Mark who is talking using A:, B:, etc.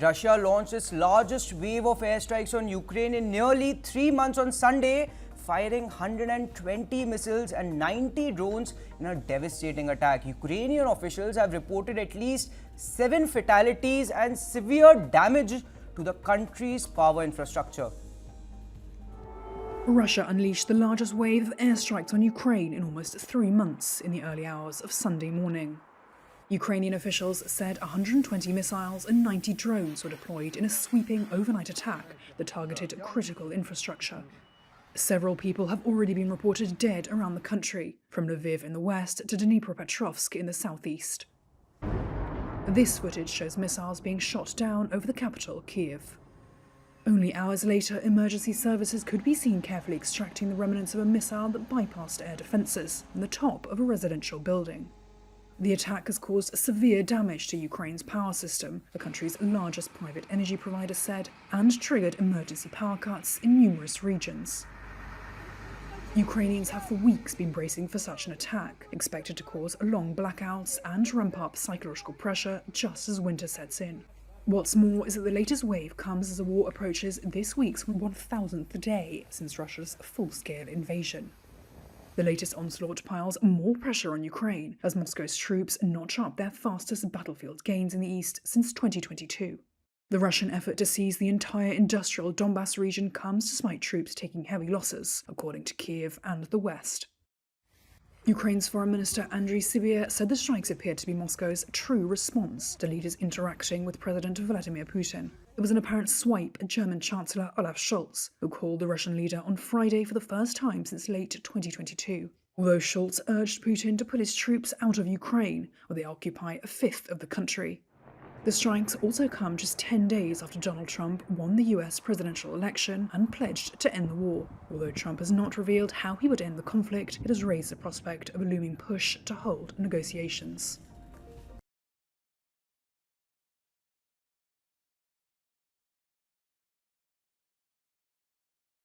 A: Russia launched its largest wave of airstrikes on Ukraine in nearly 3 months on Sunday, firing 120 missiles and 90 drones in a devastating attack. Ukrainian officials have reported at least 7 fatalities and severe damage to the country's power infrastructure.
B: Russia unleashed the largest wave of airstrikes on Ukraine in almost 3 months in the early hours of Sunday morning. Ukrainian officials said 120 missiles and 90 drones were deployed in a sweeping overnight attack that targeted critical infrastructure. Several people have already been reported dead around the country, from Lviv in the west to Dnipropetrovsk in the southeast. This footage shows missiles being shot down over the capital, Kyiv. Only hours later, emergency services could be seen carefully extracting the remnants of a missile that bypassed air defences from the top of a residential building. The attack has caused severe damage to Ukraine's power system, the country's largest private energy provider said, and triggered emergency power cuts in numerous regions. Ukrainians have for weeks been bracing for such an attack, expected to cause long blackouts and ramp up psychological pressure just as winter sets in. What's more is that the latest wave comes as the war approaches this week's 1,000th day since Russia's full-scale invasion. The latest onslaught piles more pressure on Ukraine as Moscow's troops notch up their fastest battlefield gains in the east since 2022. The Russian effort to seize the entire industrial Donbass region comes despite troops taking heavy losses, according to Kyiv and the West. Ukraine's Foreign Minister Andriy Sybiha said the strikes appeared to be Moscow's true response to leaders interacting with President Vladimir Putin. It was an apparent swipe at German Chancellor Olaf Scholz, who called the Russian leader on Friday for the first time since late 2022. Although Scholz urged Putin to pull his troops out of Ukraine, where they occupy a fifth of the country. The strikes also come just 10 days after Donald Trump won the US presidential election and pledged to end the war. Although Trump has not revealed how he would end the conflict, it has raised the prospect of a looming push to hold negotiations.